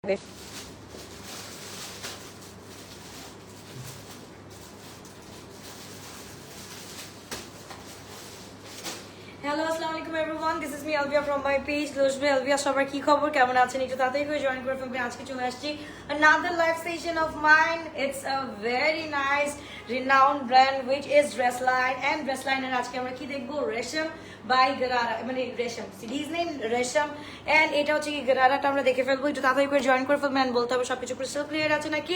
Hello আসসালামু আলাইকুম everyone, this is me Alvia from my page লোজবে আলভিয়া। সবার কি খবর, কেমন আছেন? একটু তাড়াতাড়ি করে জয়েন করে ফেলবেন। আজকে চলে আসছি another live session of mine. It's a very nice renowned brand which is Dressline, and Dressline এর আজকে আমরা কি দেখবো? রেশম বাই গারারা, মানে রেশম সিরিজ নেম রেশম, এন্ড এটা হচ্ছে কি গারারাটা আমরা দেখে ফেলবো। একটু তাড়াতাড়ি করে জয়েন করে ফেলবেন। বলতে হবে সবকিছু ক্রিস্টাল ক্লিয়ার আছে নাকি,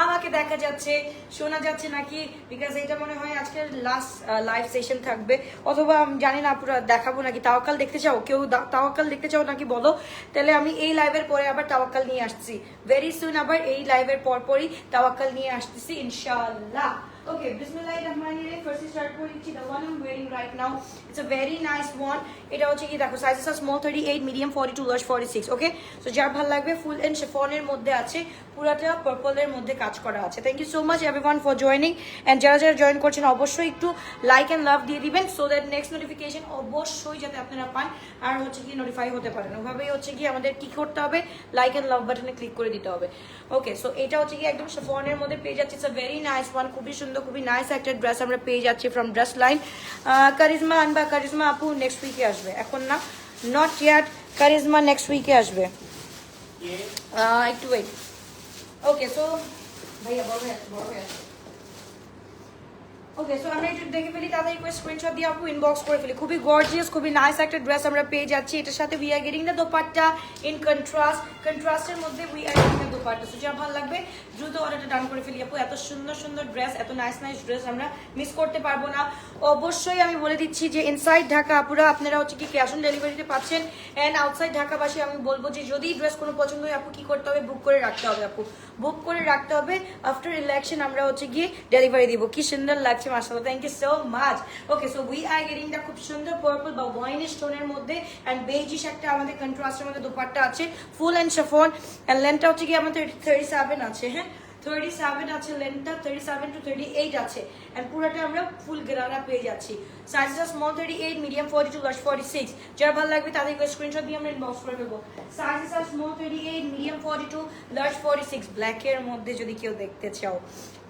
আমাকে দেখা যাচ্ছে শোনা যাচ্ছে নাকি, বিকজ এটা মনে হয় আজকের লাস্ট লাইভ সেশন থাকবে, অথবা আমি জানি না পুরো দেখাবো নাকি। তাওয়াক্কাল দেখতে চাও? কেউ তাওয়াক্কাল দেখতে চাও নাকি বলো, তাহলে আমি এই লাইভের পরে আবার তাওয়াক্কাল নিয়ে আসছি ভেরি সুন। আবার এই লাইভের পরপরই তাওয়াক্কাল নিয়ে আসতেছি ইনশাআল্লাহ। Okay, Bismillahirrahmanirrahim. First start করে দিচ্ছি the one I'm wearing right now. It's a very nice one. এটা হচ্ছে কি দেখো, sizes are small 38, medium 42, large 46. Okay, so যার ভালো লাগবে ফুল এন্ড শিফনের মধ্যে আছে, পুরাটা পার্পলের মধ্যে কাজ করা আছে। Thank you so much everyone for joining, and যারা যারা জয়েন করছেন অবশ্যই একটু লাইক এন্ড লাভ দিয়ে দিবেন, সো দ্যাট নেক্সট নোটিফিকেশন অবশ্যই যাতে আপনারা পান আর হচ্ছে কি নোটিফাই হতে পারেন। ওভাবেই হচ্ছে কি আমাদের কি করতে হবে, লাইক এন্ড লাভ বাটনে ক্লিক করে দিতে হবে। ওকে, সো এটা হচ্ছে কি একদম শিফনের মধ্যে পেয়ে যাচ্ছে। It's a very nice one, খুবই সুন্দর, খুবই নাইস একটা ড্রেস আমরা পেয়ে যাচ্ছি ফ্রম ড্রেস লাইন। কারিজমা আনবা, কারিজমা আপু নেক্সট উইকে আসবে, এখন না, নট ইয়াট। কারিজমা নেক্সট উইকে আসবে, একটু ওয়েট। ওকে, সো ভাইয়া বড় হয়ে আসবে। ওকে, সো আমরা একটু দেখে ফেলি, তাদের রিকোয়েস্ট স্ক্রিনশট দিয়ে আপু ইনবক্স করে ফেলি। খুবই গর্জিয়াস, খুবই নাইস একটা ড্রেস আমরা পেয়ে যাচ্ছি। এটার সাথে we are getting the dupatta in কন্ট্রাস্টের মধ্যে we are getting the dupatta. So যা ভালো লাগবে দ্রুত অর্ডারটা ডান করে ফেলি আপু। এত সুন্দর সুন্দর ড্রেস, এত নাইস নাইস ড্রেস আমরা মিস করতে পারবো না। অবশ্যই আমি বলে দিচ্ছি যে ইনসাইড ঢাকা আপুরা আপনারা হচ্ছে কি ক্যাশ অন ডেলিভারিতে পাচ্ছেন, অ্যান্ড আউটসাইড ঢাকাবাসী আমি বলবো যে যদি ড্রেস কোনো পছন্দ হয় আপু কি করতে হবে, বুক করে রাখতে হবে আপু, বুক করে রাখতে হবে। আফটার ইলেকশন আমরা হচ্ছে গিয়ে ডেলিভারি দিব। কি সুন্দর লাগছে মাশাআল্লাহ, thank you so much. Okay, so we are getting the খুব সুন্দর পার্পল বা ওয়াইন স্টোনের মধ্যে অ্যান্ড বেজিশ একটা আমাদের কন্ট্রাস্টের মধ্যে দোপাট্টা আছে, ফুল অ্যান্ড শিফন, অ্যান্ড লেন্থটা হচ্ছে কি আমাদের 37 আছে। হ্যাঁ, 37 আছে লেন্থটা, 37 to 38 আছে, এন্ড পুরোটা আমরা ফুল গেরারা পেয়ে যাচ্ছি। Sizes are small 38, medium 42, large 46। যার ভালো লাগবে তাদেরকে স্ক্রিনশট দিয়ে আমরা ইনবক্স করে দেবো। Sizes are small 38, medium 42, large 46। ব্ল্যাকের মধ্যে যদি কেউ দেখতে চাও,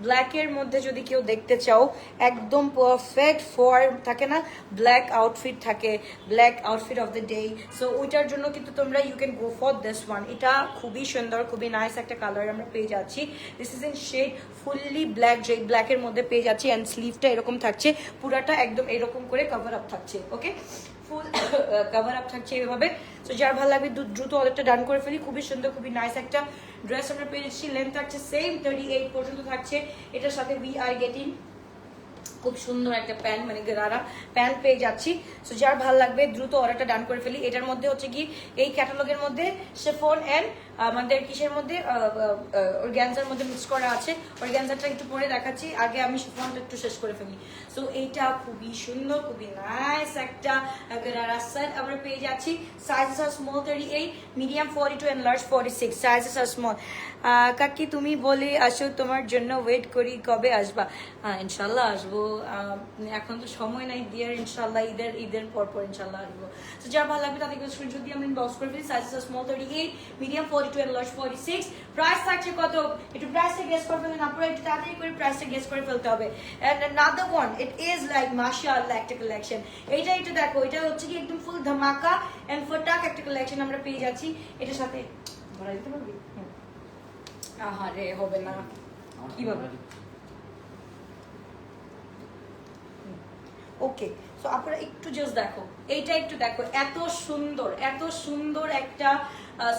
ব্ল্যাকের মধ্যে যদি কেউ দেখতে চাও, একদম পারফেক্ট ফর থাকে না, ব্ল্যাক আউটফিট থাকে, black outfit of the day, so ওইটার জন্য কিন্তু তোমরা you can go for this one. এটা খুবই সুন্দর, খুবই নাইস একটা কালার আমরা পেয়ে যাচ্ছি। This is in shade fully black, যে ব্ল্যাকের মধ্যে পেয়ে যাচ্ছি, অ্যান্ড স্লিভটা এরকম থাকছে, পুরাটা একদম এরকম করে কভার আপ থাকছে। ওকে, ফুল কভার আপ থাকছে এভাবে। সো যার ভালো লাগবে দ্রুত অর্ডারটা ডান করে ফেলি। খুবই সুন্দর, খুবই নাইস একটা ড্রেস আমরা পেয়ে যাচ্ছি। লেন্থ থাকছে সেম 38 পর্যন্ত থাকছে। এটার সাথে উই আর গেটিং খুব সুন্দর একটা প্যান্ট, মানে গারারা প্যান্ট পেয়ে যাচ্ছি। সো যার ভালো লাগবে দ্রুত অর্ডারটা ডান করে ফেলি। এটার মধ্যে হচ্ছে কি এই ক্যাটালগের মধ্যে শিফন অ্যান্ড আমাদের কিসের মধ্যে অর্গানজার মধ্যে মিক্স করা আছে। অর্গানজারটা একটু পরে দেখাচ্ছি, আগে আমি শিফনটা একটু শেষ করে ফেলি। সো এইটা খুবই সুন্দর, খুবই নাইস একটা গারারা সেট আমরা পেয়ে যাচ্ছি। Sizes are small 38, medium 42, and large 46। Sizes are small. কাকি তুমি বলে আসো, তোমার জন্য ওয়েট করি, কবে আসবা? হ্যাঁ ইনশাল্লাহ আসবো, এখন তো সময় নাই বিয়ার, ইনশাল্লাহ ঈদের পর ইনশাল্লাহ আসবো। তো যার ভালো লাগবে তাদেরকে স্ক্রিনশট দিয়ে আমরা ইনবক্স করে ফেলি। Sizes small 38, medium 42, and large 46। Price থাকছে কত, একটু প্রাইসটা গেস করে ফেলেন আপনারা, একটু তাড়াতাড়ি করে প্রাইসটা গেস করে ফেলতে হবে। And another one, it is like মাশাআল্লাহ একটা কালেকশন। এইটা একটু দেখো, এটা হচ্ছে কি একদম ফুল ধামাকা এন্ড ফটাক একটা কালেকশন আমরা পেয়ে যাচ্ছি। এটার সাথে ধরা দিতে পারবি? আহারে হবে না, কিভাবে? ওকে, সো আপনারা একটু জাস্ট দেখো, এইটা একটু দেখো, এত সুন্দর, এত সুন্দর একটা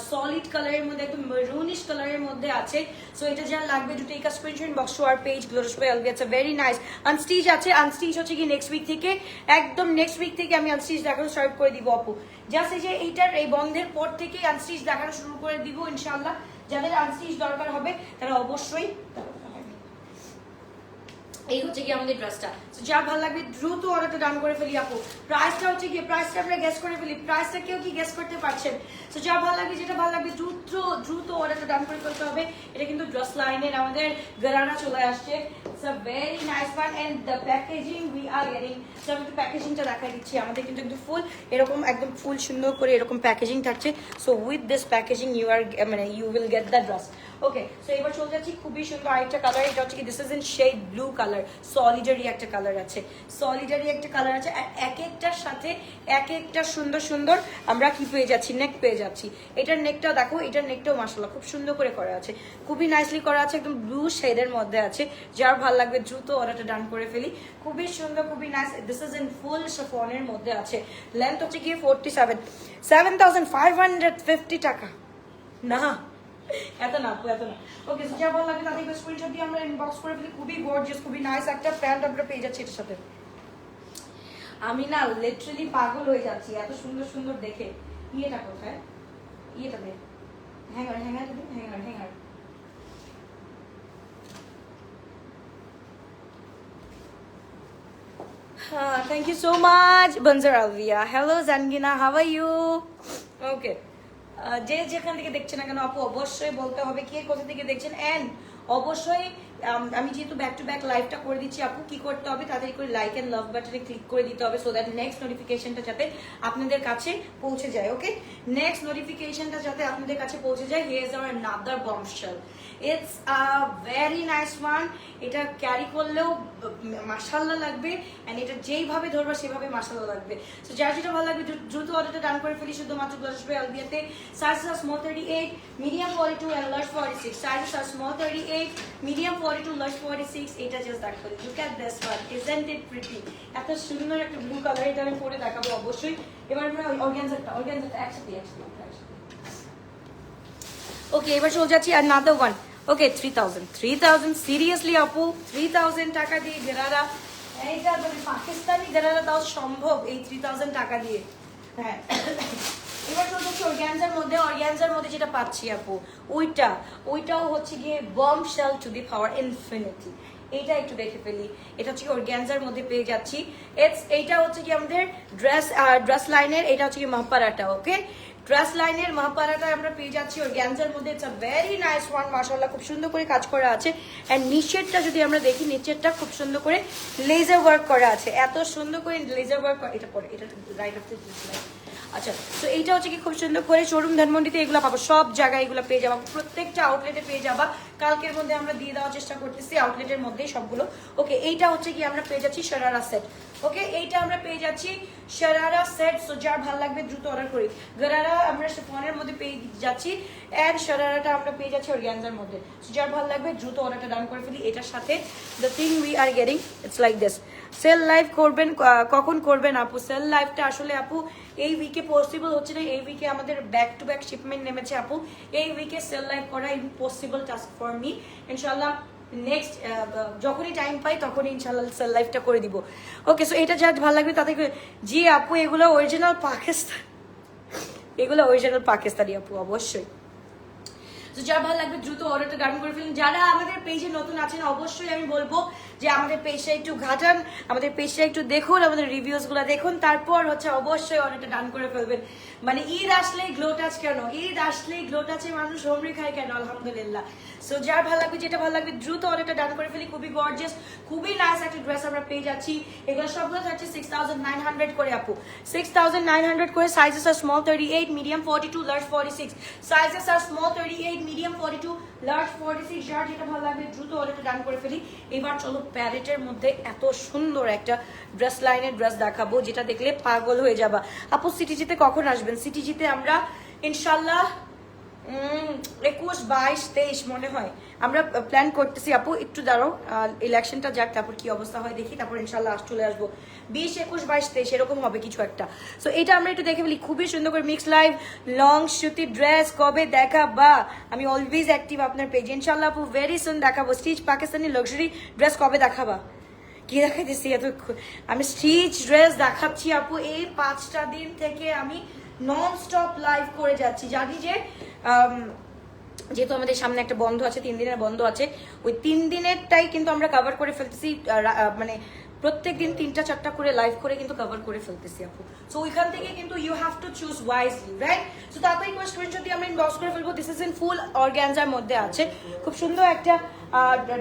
সলিড কালারের মধ্যে, একদম মেরুনিশ কালারের মধ্যে আছে। সো এটা যা লাগবে to take a screenshot, inbox to our page Glorish by Alvia. It's a very nice. Unstitch আছে, আনস্টিচ হচ্ছে কি নেক্সট উইক থেকে, একদম নেক্সট উইক থেকে আমি আনস্টিচ দেখানো স্টার্ট করে দিব আপু। জাস্ট এই যে এইটার এই বন্ধের পর থেকে আনস্টিচ দেখানো শুরু করে দিব ইনশাআল্লাহ। যাদের আনস্টিচ দরকার হবে তারা অবশ্যই, এই হচ্ছে কি আমাদের ড্রেসটা। যার ভালো লাগবে দ্রুত অর্ডারটা ডান করে ফেলি আপু। প্রাইসটা হচ্ছে কি, প্রাইসটা আমরা গেস করে ফেলি, প্রাইসটা কেউ কি গেস করতে পারছেন? তো যার ভালো লাগবে, যেটা ভালো লাগবে দ্রুত দ্রুত অর্ডারটা অর্ডারটা ডান করে ফেলতে হবে। এটা কিন্তু ড্রেস লাইনের আমাদের গারানা চলে আসছে। It's a very nice one and the packaging we are getting. So আমি একটু প্যাকেজিংটা দেখাই দিচ্ছি। আমাদের কিন্তু একদম ফুল এরকম একদম ফুল সুন্দর করে এরকম প্যাকেজিং থাকছে। So with this packaging you are মানে you will get the dress. Okay, so এবার চলে যাচ্ছি খুবই সুন্দর আরেকটা কালার। এটা হচ্ছে কি this is in shade blue colour, সলিডারি একটা কালার আছে, সলিডারি একটা কালার আছে। আর এক একটার সাথে এক একটা সুন্দর সুন্দর আমরা কি পেয়ে যাচ্ছি, নেক পেয়ে যাচ্ছি। এটার নেকটাও দেখো, এটার নেকটাও মাশাআল্লাহ খুব সুন্দর করে করা আছে, খুবই নাইসলি করা আছে, একদম ব্লু শেডের মধ্যে আছে। যার ভালো লাগবে দ্রুত অর্ডারটা ডান করে ফেলি। খুবই সুন্দর, খুবই nice. This is in full শিফনের মধ্যে আছে। লেন্থ হচ্ছে গিয়ে 47, 7550 টাকা না, এত না আপু, এত না। ওকে, যা ভালো লাগে তাদেরকে স্ক্রিনশট দিয়ে আমরা ইনবক্স করে ফেলি। খুবই গর্জিয়াস, খুবই নাইস একটা প্যান্ট আমরা পেয়ে যাচ্ছি এটার সাথে। আমি না লিটারালি পাগল হয়ে যাচ্ছি এত সুন্দর সুন্দর দেখে। ইয়েটা কোথায়, ইয়েটা দে, hanger hanger hanger hanger. Thank you so much, Banzar Alvia. Hello, Zangina. How are you? Okay. যে যেখান থেকে দেখছেন না কেন আপু অবশ্যই বলতে হবে কে কোথা থেকে দেখছেন। এন্ড অবশ্যই আমি যেহেতু ব্যাক টু ব্যাক লাইভটা করে দিচ্ছি আপু, কি করতে হবে তাড়াতাড়ি করে লাইক এন্ড লাভ বাটনে ক্লিক করে দিতে হবে, সো দ্যাট নেক্সট নোটিফিকেশনটা যাতে আপনাদের কাছে পৌঁছে যায়। ওকে, নেক্সট নোটিফিকেশনটা যাতে আপনাদের কাছে পৌঁছে যায়। Here is our another bombshell. It's a very nice one. এটা ক্যারি করলেও মাশাআল্লাহ লাগবে, এন্ড এটা যেইভাবে ধরবা সেভাবে মাশাআল্লাহ লাগবে। সো যার যেটা ভালো লাগবে দ্রুত অর্ডারটা ডান করে ফেলি। শুধুমাত্র আসবে আলবিয়াতে। Sizes are small 38, medium 42 and large 46। Sizes are small 38, medium 42, large 46। এটা জাস্ট দেখো, look at this one, isn't it pretty? এত সুন্দর একটা ব্লু কালার, এটা আমি পরে দেখাবো অবশ্যই। এবার আমরা অর্গানজাটা একসাথে। ওকে, এবার চলে যাচ্ছি another one. ওকে, 3000 সিরিয়াসলি আপু, 3000 টাকা দিয়ে গেরারা। এইটা মানে পাকিস্তানি গেরারা তাও সম্ভব এই 3000 টাকা দিয়ে। হ্যাঁ, এবার চলে যাচ্ছি অর্গানজার মধ্যে যেটা পাচ্ছি আপু, ওইটাও হচ্ছে গিয়ে bombshell to the power infinity. এইটা একটু দেখে ফেলি। এটা হচ্ছে অর্গানজার মধ্যে পেয়ে যাচ্ছি। এইটা হচ্ছে কি আমাদের ড্রেস লাইনের, এটা হচ্ছে কি মাহপারাটা। ওকে, ড্রেস লাইনের মাহপারাটা আমরা পেয়ে যাচ্ছি অর্গানজার মধ্যে। It's a very nice one, মাশাআল্লাহ খুব সুন্দর করে কাজ করা আছে। এন্ড নিচেরটা যদি আমরা দেখি, নিচেরটা খুব সুন্দর করে লেজার ওয়ার্ক করা আছে, এত সুন্দর করে লেজার ওয়ার্ক। এটা পরে, এটা রাইট অফ দিস লাইন। আচ্ছা, তো এইটা হচ্ছে কি খুব সুন্দর করে শোরুম ধানমন্ডিতে এগুলো পাবো, সব জায়গায় এগুলো পেয়ে যাবো, প্রত্যেকটা আউটলেটে পেয়ে যাবা। কালকের মধ্যে আমরা দিয়ে দেওয়ার চেষ্টা করতেছি আউটলেটের মধ্যেই সবগুলো। ওকে, এইটা হচ্ছে কি আমরা পেয়ে যাচ্ছি শারারা সেট। ওকে, এইটা আমরা পেয়ে যাচ্ছি শারারা সেট। সো যার ভালো লাগবে দ্রুত অর্ডার করি। গারারা আমরা শিফনের মধ্যে পেয়ে যাচ্ছি, এন্ড শারারাটা আমরা পেয়ে যাচ্ছি অর্গানজার মধ্যে। সো যার ভালো লাগবে দ্রুত অর্ডারটা ডান করে ফেলি। এটার সাথে the thing we are getting, it's like this. Sale live করবেন কখন করবেন আপু? সেল লাইভটা আসলে আপু এই উইকে পসিবল হচ্ছে না। এই উইকে আমাদের ব্যাক টু ব্যাক শিপমেন্ট নেমেছে আপু। এই উইকে সেল লাইভ করা ইম্পসিবল টাস্ক ফর মি। ইনশাআল্লাহ নেক্সট যখনই টাইম পাই তখনই ইনশাআল্লাহ সেল লাইভটা করে দিব। ওকে, সো এটা যার ভালো লাগবে তাদেরকে। জি আপু, এগুলো অরিজিনাল পাকিস্তানি আপু, অবশ্যই। তো যার ভালো লাগবে দ্রুত অর্ডারটা ডান করে ফেলুন। যারা আমাদের পেজে নতুন আছেন অবশ্যই আমি বলবো যে আমাদের পেজটা একটু ঘাটান, আমাদের পেজটা একটু দেখুন, আমাদের রিভিউসগুলো দেখুন, তারপর হচ্ছে অবশ্যই অর্ডারটা ডান করে ফেলবেন। মানে ঈদ আসলেই গ্লো টাচ কেন, ঈদ আসলেই গ্লো টাচে মানুষ হোমরি খায় কেন, আলহামদুলিল্লাহ। সো যার ভালো লাগবে, যেটা ভালো লাগবে দ্রুত অর্ডারটা ডান করে ফেলি। খুবই গর্জিয়াস, খুবই নাইস একটা ড্রেস আমরা পেয়ে যাচ্ছি। এগুলো সবগুলো থাকছে 6900 করে আপু, 6900 করে। Sizes are small 38, medium 42, large 46। Sizes are small 38, medium 42, large 46। যার যেটা ভালো লাগবে দ্রুত অর্ডারটা ডান করে ফেলি। এবার চলো প্যারেটের মধ্যে এত সুন্দর একটা ড্রেস লাইনের ড্রেস দেখাবো, যেটা দেখলে পাগল হয়ে যাবা। আপু সিটিজিতে কখন আসবেন? সিটিজিতে আমরা ইনশাল্লাহ 21, 22, 23 মনে হয় আমরা প্ল্যান করতেছি আপু। একটু দাঁড়াও, ইলেকশনটা যাক, তারপর কি অবস্থা হয় দেখি, তারপর ইনশাল্লাহ চলে আসবো। 20, 21, 22, 23 এরকম হবে কিছু একটা। সো এটা আমরা একটু দেখে ফেলি। খুবই সুন্দর করে মিক্স লাইভ লং সুতি ড্রেস কবে দেখাবা? আমি অলওয়েজ অ্যাক্টিভ আপনার পেজ, ইনশাল্লাহ আপু ভেরি সুন দেখাবো। স্টিচ পাকিস্তানি লাক্সারি ড্রেস কবে দেখাবা? কি দেখাইতেছি এত? আমি স্টিচ ড্রেস দেখাচ্ছি আপু। এই 5টা দিন থেকে আমি নন স্টপ লাইভ করে যাচ্ছি। জানি যে যেহেতু আমাদের সামনে একটা বন্ধ আছে, 3 দিনের বন্ধ আছে, ওই 3 দিনেরটাই কিন্তু আমরা কভার করে ফেলতেছি। মানে প্রত্যেকদিন 3টা-4টা করে লাইভ করে কিন্তু কভার করে ফেলতেছি আপু। সো ওইখান থেকে কিন্তু you have to choose wisely, right? So তাড়াতাড়ি করে স্ক্রিনশট দিয়ে আমরা ইনবক্স করে ফেলবো। দিস ইজ ইন ফুল অর্গানজার মধ্যে আছে, খুব সুন্দর একটা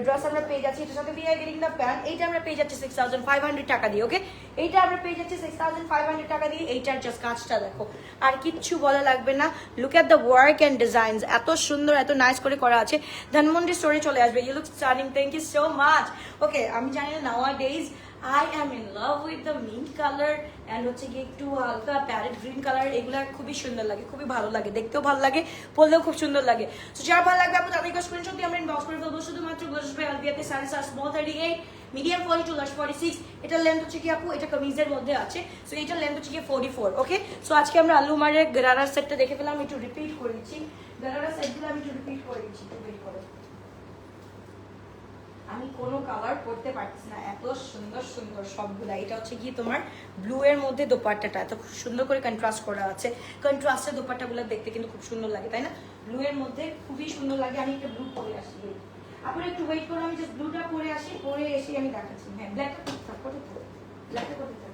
ড্রেস আমরা পেয়ে যাচ্ছি। এটার সাথে we are getting the pant. এইটা আমরা পেয়ে যাচ্ছি 6500 টাকা দিয়ে, ওকে? এইটা আমরা পেয়ে যাচ্ছি 6500 টাকা দিয়ে। এইটার জাস্ট কাজটা দেখো, আর কিচ্ছু বলা লাগবে না। Look at the work and designs, এত সুন্দর এত নাইস করে করা আছে। ধানমন্ডি স্টোরে চলে আসবে। You look stunning, thank you so much. Okay, আমি জানি না nowadays I am in love with the mint color and হচ্ছে কি একটু হালকা প্যারেট গ্রিন কালার, এগুলা খুবই সুন্দর লাগে, খুবই ভালো লাগে, দেখতেও ভালো লাগে, পরলেও খুব সুন্দর লাগে। সো যার ভালো লাগবে আপনি তাদেরকে স্ক্রিনশট দিয়ে আমরা ইনবক্স করে ফেলবো। শুধুমাত্র গোজবে আলবিয়াতে সাইজ আর স্মল 38, মিডিয়াম 42, লার্জ 46। এটার লেন্থ হচ্ছে কি আপু, এটা কামিজের মধ্যে আছে। সো এটার লেন্থ হচ্ছে কি 44, ওকে? সো আজকে আমরা আলুমারের গারারা সেটটা দেখে ফেলাম, একটু রিপিট করে দিচ্ছি। গারারা সেটগুলো আমি একটু রিপিট করে দিচ্ছি, একটু ওয়েট করো। আমি কোনো কালার করতে পারছি না, এত সুন্দর সুন্দর সবগুলা। এটা হচ্ছে কি তোমার ব্লু এর মধ্যে দোপাট্টাটা এত সুন্দর করে কন্ট্রাস্ট করা আছে। কন্ট্রাস্টের দোপাট্টাগুলো দেখতে কিন্তু খুব সুন্দর লাগে, তাই না? ব্লু এর মধ্যে খুবই সুন্দর লাগে। আমি একটা ব্লু পরে আসি, আপনারা একটু ওয়েট করো, আমি জাস্ট ব্লুটা পরে আসি, পরে এসে আমি দেখাচ্ছি। হ্যাঁ, ব্ল্যাকটা ঠিক থাক, কোথায় থাক, ব্ল্যাকটা কোথায় থাক।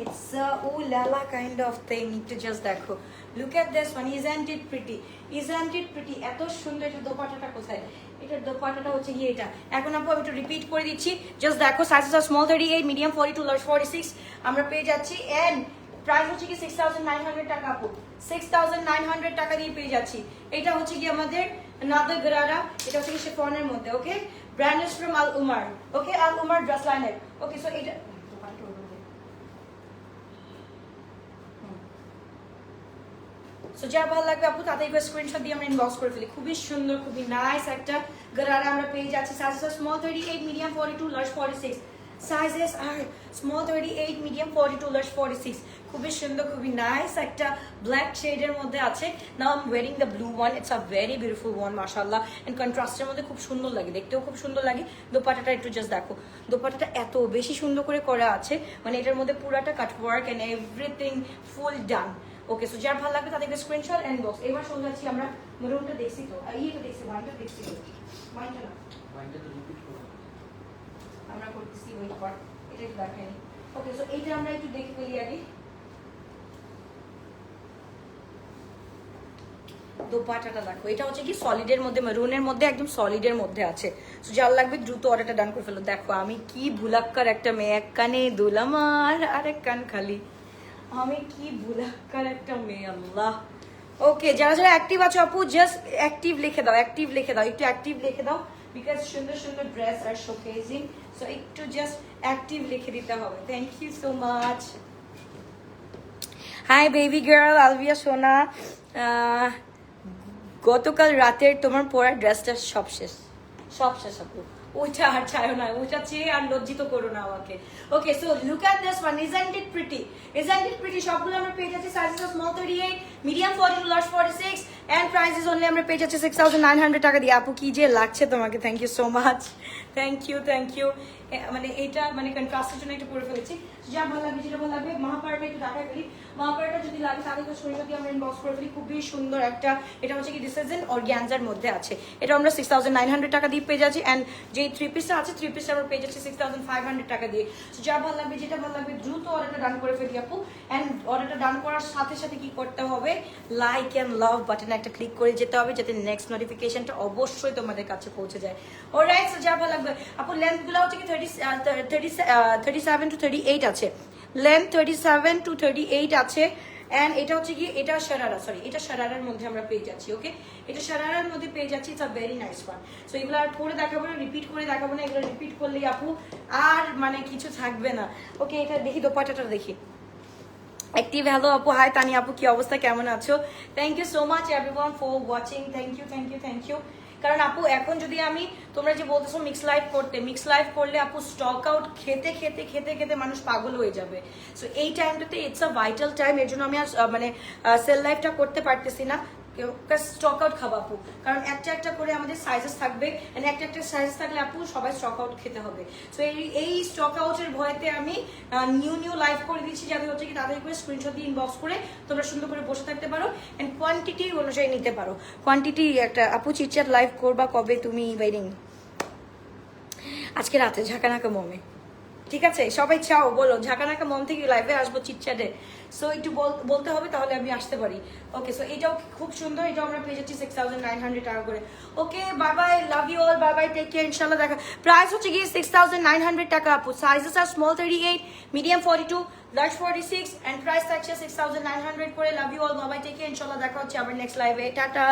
It's a ooh la la kind of thing. To just দেখো, look at this one, isn't it pretty? Isn't it pretty? এত সুন্দর। এটা দোপাট্টাটা কোথায়? এটার দোপাট্টাটা হচ্ছে কি এটা। এখন আপু আমি একটু রিপিট করে দিচ্ছি, জাস্ট দেখো। Sizes are small 38, medium 42, large 46 আমরা পেয়ে যাচ্ছি। এন্ড প্রাইস হচ্ছে কি 6900 টাকা আপু। 6900 টাকা দিয়ে পেয়ে যাচ্ছি। এটা হচ্ছে কি আমাদের নাদা গারারা, এটা হচ্ছে কি শিফনের মধ্যে, okay? Brand is from Al Umar, okay? Al Umar dress লাইনের, ওকে? সো এটা সো যা ভালো লাগবে আপু তাদেরকে স্ক্রিনশট দিয়ে আমরা ইনবক্স করে ফেলি। খুবই সুন্দর, খুবই নাইস একটা গারারা আমরা পেয়ে যাচ্ছি। Sizes are small 38, medium 42, large 46। Sizes are small 38, medium 42, large 46। খুবই সুন্দর, খুবই নাইস একটা ব্ল্যাক শেডের মধ্যে আছে। Now I am wiring the blue one, it's a very beautiful one, মাশাআল্লাহ। এন্ড কন্ট্রাস্টের মধ্যে খুব সুন্দর লাগে, দেখতেও খুব সুন্দর লাগে। দোপাট্টাটা একটু জাস্ট দেখো, দোপাট্টাটা এত বেশি সুন্দর করে করা আছে, মানে এটার মধ্যে পুরাটা cut work and everything full done, okay? So যার ভালো লাগবে তাদেরকে স্ক্রিনশট এন্ড বক্স। এবার চলে যাচ্ছি আমরা মেরুনটা দেখছি তো, ইয়েটা দেখছি, ওয়াইনটা দেখছি তো, ওয়াইনটা না, ওয়াইনটা তো রিপিট করো আমরা করতেছি, ওয়েট কর, এটা একটু দেখাইনি। ওকে, সো এইটা আমরা একটু দেখে ফেলি আগে। দোপাট্টাটা দেখো, এটা হচ্ছে কি সলিডের মধ্যে, মেরুনের মধ্যে, একদম সলিডের মধ্যে আছে। সো যার লাগবে দ্রুত অর্ডারটা ডান করে ফেলো। দেখো আমি কি ভুলাক্কার একটা মেয়ে, এক কানে দুলাম আর আরেক কান খালি, আমি কি ভুলাক্কার একটা মেয়ে, আল্লাহ। ওকে, যারা যারা অ্যাক্টিভ আছো আপু জাস্ট অ্যাক্টিভ লিখে দাও, অ্যাক্টিভ লিখে দাও, একটু অ্যাক্টিভ লিখে দাও, বিকজ সুন্দর সুন্দর ড্রেস আর শোকেজিং। সো একটু জাস্ট অ্যাক্টিভ লিখে দিতে হবে। Thank you so much. Hi baby girl, Alvia সোনা, গতকাল রাতের তোমার পরা ড্রেসটা সব শেষ, সব শেষ আপু। ওইটা আর চাইও না, ওইটা চেয়ে আর লজ্জিত করো না আমাকে। Okay, so look at this one, isn't it pretty, isn't it pretty. সবগুলো আমরা পেয়ে যাচ্ছি sizes small 38, medium 42 large 46 and price is only আমরা পেয়ে যাচ্ছি 6900 টাকা দিয়ে। আপু কি যে লাগছে তোমাকে, thank you so much, thank you. মানে এটা মানে কন্ট্রাস্টের জন্য একটু পরে ফেলেছি, যা ভালো লাগবে যেটা ভালো লাগবে। মহাপাড়াটা একটু দেখাই ফেলি, মহাপাড়াটা যদি লাগে তাহলে তো শরীর দিয়ে আমরা ইনবক্স করে ফেলি। খুবই সুন্দর একটা, এটা হচ্ছে কি ডিসেশন অর্গ্যানজার মধ্যে আছে, এটা আমরা 6900 টাকা দিয়ে পেয়ে যাচ্ছি। অ্যান্ড যে 3 পিসটা আছে 3 পিসটা আমরা পেয়ে যাচ্ছি 6500 টাকা দিয়ে। যা ভালো লাগবে যেটা ভালো লাগবে দ্রুত অর্ডারটা ডান করে ফেলি আপু। অ্যান্ড অর্ডারটা ডান করার সাথে সাথে কি করতে হবে, লাইক অ্যান্ড লাভ বাটনে একটা ক্লিক করে যেতে হবে, যাতে নেক্সট নোটিফিকেশনটা অবশ্যই তোমাদের কাছে পৌঁছে যায়। অলরাইট, সো যা ভালো লাগবে আপু। লেন্থগুলো হচ্ছে কি 37 to 38 আছে, লেন্থ 37 to 38 আছে। এন্ড এটা হচ্ছে কি, এটা শারারা, সরি এটা শারারার মধ্যে আমরা পেয়ে যাচ্ছি। ওকে, এটা শারারার মধ্যে পেয়ে যাচ্ছি, it's a very nice one. So এগুলো আর পরে দেখাবো না, রিপিট করে দেখাবো না, এগুলো রিপিট করলেই আপু আর মানে কিছু থাকবে না। ওকে, এটা দেখি, দোপাট্টাটা দেখি। অ্যাক্টিভ হ্যালো আপু, হাই তানি আপু, কি অবস্থা, কেমন আছো? Thank you so much everyone for watching, thank you. কারণ আপু এখন যদি আমি, তোমরা যে বলতেছো মিক্স লাইভ করলে আপু স্টক আউট খেতে খেতে খেতে খেতে মানুষ পাগল হয়ে যাবে। সো এই টাইমটাতে ইটস আ ভাইটাল টাইম, এর জন্য আমি আর মানে সেল লাইভটা করতে পারতেছি না, স্টক আউট খাবো আপু। কারণ একটা একটা করে আমাদের সাইজেস থাকবে, একটা একটা সাইজ থাকলে আপু সবাই স্টক আউট খেতে হবে। সো এই স্টক আউটের ভয়তে আমি নিউ লাইভ করে দিচ্ছি, যাতে হচ্ছে কি তাদের করে স্ক্রিনশট দিয়ে ইনবক্স করে তোমরা সুন্দর করে বসে থাকতে পারো এন্ড কোয়ান্টিটি অনুযায়ী নিতে পারো। কোয়ান্টিটি একটা আপু, চিটচ্যাট লাইভ করবা কবে তুমি বাইরিং? আজকে রাতে ঝাঁকানাকা মমে, ঠিক আছে? সবাই চাও বলো ঝাঁকানাকা মম থেকে লাইভে আসবো চিটচ্যাটে। সো একটু বলতে হবে, তাহলে আমি আসতে পারি। ওকে, সো এটাও খুব সুন্দর, এটাও আমরা পেয়ে যাচ্ছি 6900 টাকা করে। Okay, bye bye, love you all, bye bye, take care, ইনশাল্লাহ দেখা। প্রাইস হচ্ছে গিয়ে 6900 টাকা আপু। Sizes are small 38, medium 42, large 46 and price থাকছে 6900 করে। Love you all, bye bye, take care, ইনশাল্লাহ দেখা হচ্ছে আবার নেক্সট লাইভে। টাটা।